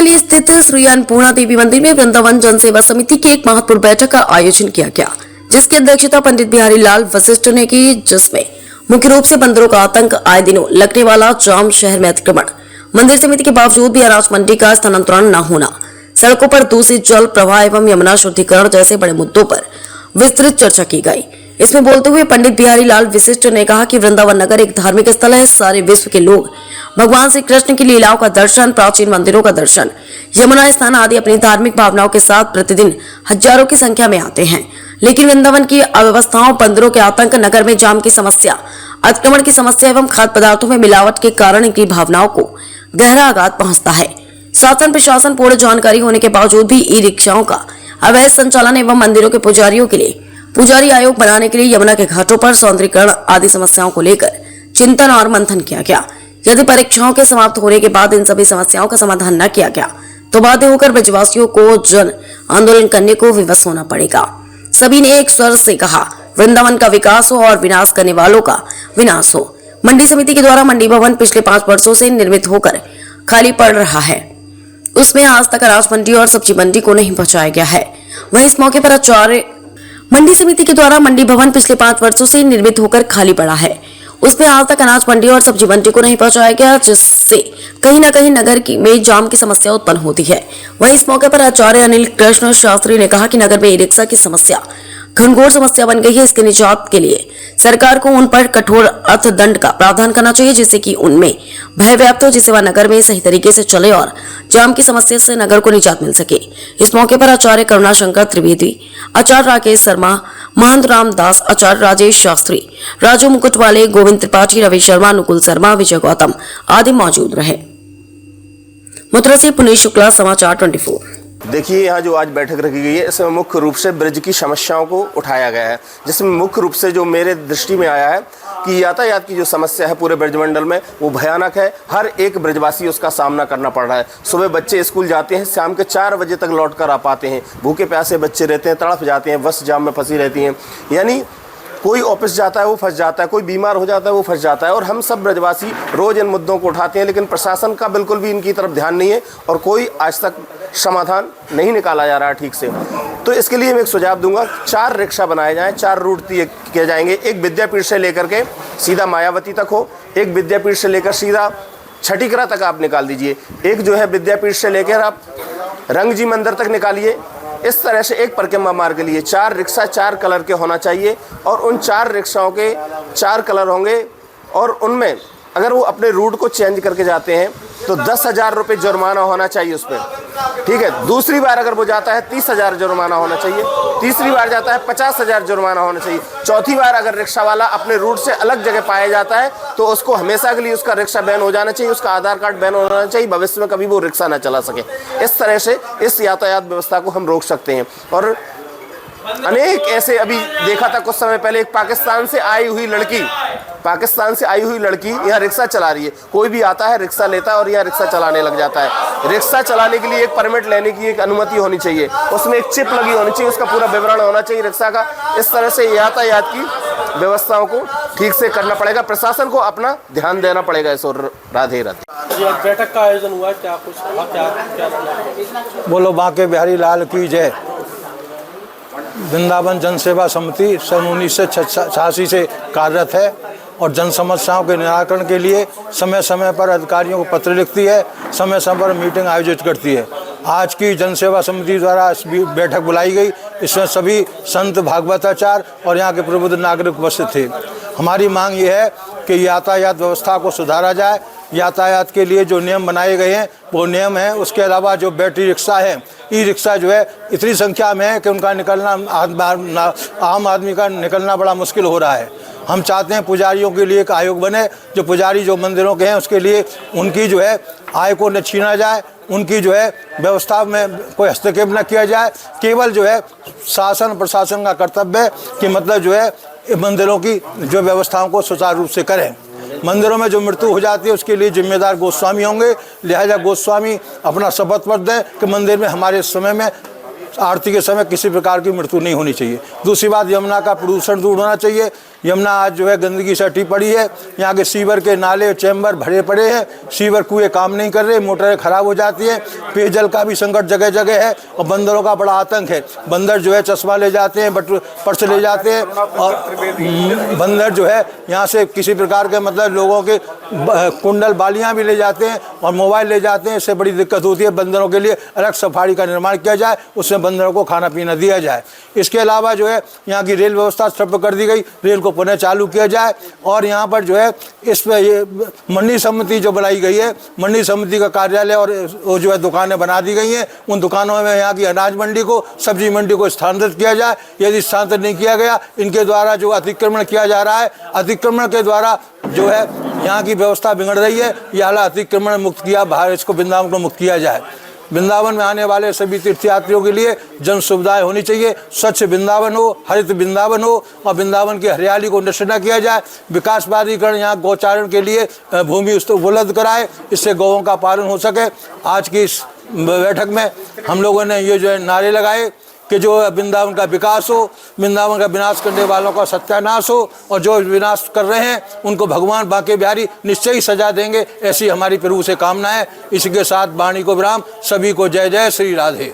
नली स्थित श्री अन्नपूर्णा देवी मंदिर में वृंदावन जनसेवा समिति की एक महत्वपूर्ण बैठक का आयोजन किया गया, जिसकी अध्यक्षता पंडित बिहारी लाल वशिष्ठ ने की, जिसमें मुख्य रूप से बंदरों का आतंक, आए दिनों लगने वाला जाम, शहर में अतिक्रमण, मंदिर समिति के बावजूद भी अनाज मंडी का स्थानांतरण न होना, सड़कों पर दूषित जल प्रवाह एवं यमुना शुद्धिकरण जैसे बड़े मुद्दों पर विस्तृत चर्चा की गई। इसमें बोलते हुए पंडित बिहारी लाल वशिष्ठ ने कहा कि वृंदावन नगर एक धार्मिक स्थल है। सारे विश्व के लोग भगवान श्री कृष्ण की लीलाओं का दर्शन, प्राचीन मंदिरों का दर्शन, यमुना स्नान आदि अपनी धार्मिक भावनाओं के साथ प्रतिदिन हजारों की संख्या में आते हैं। लेकिन वृंदावन की अव्यवस्थाओं, बंदरों के आतंक, नगर में जाम की समस्या, अतिक्रमण की समस्या एवं खाद्य पदार्थों में मिलावट के कारण इनकी भावनाओं को गहरा आघात पहुंचता है। शासन प्रशासन पूर्ण जानकारी होने के बावजूद भी ई रिक्शाओं का अवैध संचालन एवं मंदिरों के पुजारियों के लिए पुजारी आयोग बनाने के लिए यमुना के घाटों पर सौंदर्यीकरण आदि समस्याओं को लेकर चिंतन और मंथन किया गया। यदि परीक्षाओं के समाप्त होने के बाद इन सभी समस्याओं का समाधान न किया गया तो बाध्य होकर ब्रजवासियों को जन आंदोलन करने को विवश होना पड़ेगा। सभी ने एक स्वर से कहा, वृंदावन का विकास हो और विनाश करने वालों का विनाश हो। मंडी समिति के द्वारा मंडी भवन पिछले 5 वर्षों से निर्मित होकर खाली पड़ रहा है। उसमें आज तक अनाज मंडी और सब्जी मंडी को नहीं पहुंचाया गया है। वहीं इस मौके पर आचार्य मंडी समिति के द्वारा मंडी भवन पिछले 5 वर्षों से निर्मित होकर खाली पड़ा है। उसमें आज तक अनाज मंडी और सब्जी मंडी को नहीं पहुंचाया गया, जिससे कहीं न कहीं नगर में जाम की समस्या उत्पन्न होती है। वहीं इस मौके पर आचार्य अनिल कृष्ण शास्त्री ने कहा कि नगर में ई रिक्शा की समस्या घनघोर समस्या बन गई है। इसके निजात के लिए सरकार को उन पर कठोर अर्थदंड का प्रावधान करना चाहिए, जिससे कि उनमें भय व्याप्त हो, जिससे वह नगर में सही तरीके से चले और जाम की समस्या से नगर को निजात मिल सके। इस मौके पर आचार्य करुणाशंकर त्रिवेदी, आचार्य राकेश शर्मा, महंत रामदास, आचार्य राजेश शास्त्री, राजू मुकुटवाले, गोविंद त्रिपाठी, रवि शर्मा, नुकुल शर्मा, विजय गौतम आदि मौजूद रहे। मथुरा से पुनीत शुक्ला, समाचार 24। देखिए, यहाँ जो आज बैठक रखी गई है, इसमें मुख्य रूप से ब्रज की समस्याओं को उठाया गया है, जिसमें मुख्य रूप से जो मेरे दृष्टि में आया है कि यातायात की जो समस्या है पूरे ब्रजमंडल में वो भयानक है। हर एक ब्रजवासी उसका सामना करना पड़ रहा है। सुबह बच्चे स्कूल जाते हैं, शाम के 4 बजे तक लौट कर आ पाते हैं। भूखे प्यासे बच्चे रहते हैं, तड़फ जाते हैं, बस जाम में फंसी रहती हैं। यानी कोई ऑफिस जाता है वो फंस जाता है, कोई बीमार हो जाता है वो फंस जाता है। और हम सब ब्रजवासी रोज़ इन मुद्दों को उठाते हैं, लेकिन प्रशासन का बिल्कुल भी इनकी तरफ ध्यान नहीं है और कोई आज तक समाधान नहीं निकाला जा रहा है ठीक से। तो इसके लिए मैं एक सुझाव दूंगा, 4 रिक्शा बनाए जाएं, 4 रूट किए जाएंगे। एक विद्यापीठ से लेकर के सीधा मायावती तक हो, एक विद्यापीठ से लेकर सीधा छठीकरा तक आप निकाल दीजिए, एक जो है विद्यापीठ से लेकर आप रंगजी मंदिर तक निकालिए। इस तरह से एक परिक्रमा मार्ग के लिए 4 रिक्शा 4 कलर के होना चाहिए और उन 4 रिक्शाओं के 4 कलर होंगे और उनमें अगर वो अपने रूट को चेंज करके जाते हैं तो 10,000 रुपये जुर्माना होना चाहिए उस पर, ठीक है। दूसरी बार अगर वो जाता है 30,000 जुर्माना होना चाहिए, तीसरी बार जाता है 50,000 जुर्माना होना चाहिए, चौथी बार अगर रिक्शा वाला अपने रूट से अलग जगह पाया जाता है तो उसको हमेशा के लिए उसका रिक्शा बैन हो जाना चाहिए, उसका आधार कार्ड बैन होना चाहिए, भविष्य में कभी वो रिक्शा ना चला सके। इस तरह से इस यातायात व्यवस्था को हम रोक सकते हैं। और अनेक ऐसे अभी देखा था कुछ समय पहले, एक पाकिस्तान से आई हुई लड़की यहाँ रिक्शा चला रही है। कोई भी आता है रिक्शा लेता है और यहाँ रिक्शा चलाने लग जाता है। रिक्शा चलाने के लिए एक परमिट लेने की एक अनुमति होनी चाहिए, उसमें एक चिप लगी होनी चाहिए, उसका पूरा विवरण होना चाहिए रिक्शा का। इस तरह से यातायात की व्यवस्थाओं को ठीक से करना पड़ेगा, प्रशासन को अपना ध्यान देना पड़ेगा। इस और राधे राधे। बैठक का आयोजन हुआ, क्या कुछ क्या बोलो बांके बिहारी लाल की जय। वृंदावन जनसेवा समिति सन 1986 से कार्यरत है और जन समस्याओं के निराकरण के लिए समय समय पर अधिकारियों को पत्र लिखती है, समय समय पर मीटिंग आयोजित करती है। आज की जनसेवा समिति द्वारा बैठक बुलाई गई, इसमें सभी संत भागवताचार्य और यहाँ के प्रबुद्ध नागरिक उपस्थित थे। हमारी मांग ये है कि यातायात व्यवस्था को सुधारा जाए। यातायात के लिए जो नियम बनाए गए हैं वो नियम है, उसके अलावा जो बैटरी रिक्शा है, ई रिक्शा जो है इतनी संख्या में है कि उनका निकलना आम आदमी का निकलना बड़ा मुश्किल हो रहा है। हम चाहते हैं पुजारियों के लिए एक आयोग बने, जो पुजारी जो मंदिरों के हैं उसके लिए उनकी जो है आय को न छीना जाए, उनकी जो है व्यवस्था में कोई हस्तक्षेप न किया जाए। केवल जो है शासन प्रशासन का कर्तव्य है कि मतलब जो है मंदिरों की जो व्यवस्थाओं को सुचारू रूप से करें। मंदिरों में जो मृत्यु हो जाती है उसके लिए जिम्मेदार गोस्वामी होंगे, लिहाजा गोस्वामी अपना शपथ पत्र दें कि मंदिर में हमारे समय में आरती के समय किसी प्रकार की मृत्यु नहीं होनी चाहिए। दूसरी बात, यमुना का प्रदूषण दूर होना चाहिए। यमुना आज जो है गंदगी से अटी पड़ी है। यहाँ के सीवर के नाले चैम्बर भरे पड़े हैं, सीवर कुएं काम नहीं कर रहे, मोटरें खराब हो जाती हैं, पेयजल का भी संकट जगह जगह है और बंदरों का बड़ा आतंक है। बंदर जो है चश्मा ले जाते हैं, पर्स ले जाते हैं और बंदर जो है यहाँ से किसी प्रकार के मतलब लोगों के कुंडल बालियाँ भी ले जाते हैं और मोबाइल ले जाते हैं। इससे बड़ी दिक्कत होती है। बंदरों के लिए अलग सफारी का निर्माण किया जाए, उसमें बंदरों को खाना पीना दिया जाए। इसके अलावा जो है यहाँ की रेल व्यवस्था ठप्प कर दी गई, रेल को पुनः चालू किया जाए और यहाँ पर जो है इस पर ये मंडी समिति जो बनाई गई है, मंडी समिति का कार्यालय और वो जो है दुकानें बना दी गई हैं। उन दुकानों में यहाँ की अनाज मंडी को, सब्जी मंडी को स्थानांतरित किया जाए। यदि स्थानांतरित नहीं किया गया, इनके द्वारा जो अतिक्रमण किया जा रहा है, अतिक्रमण के द्वारा जो है यहाँ की व्यवस्था बिगड़ रही है। यह हाल अतिक्रमण मुक्त किया, बाहर इसको वृंदावन को मुक्त किया जाए। वृंदावन में आने वाले सभी तीर्थयात्रियों के लिए जन सुविधाएं होनी चाहिए। स्वच्छ वृंदावन हो, हरित वृंदावन हो और वृंदावन की हरियाली को नष्ट न किया जाए। विकासवादीकरण यहाँ गौचारण के लिए भूमि उपलब्ध कराए, इससे गौओं का पालन हो सके। आज की इस बैठक में हम लोगों ने ये जो है नारे लगाए कि जो वृंदावन का विकास हो, वृंदावन का विनाश करने वालों का सत्यानाश हो और जो विनाश कर रहे हैं उनको भगवान बांके बिहारी निश्चय ही सजा देंगे। ऐसी हमारी प्रभु से कामना है। इसी के साथ वाणी को विराम। सभी को जय जय श्री राधे।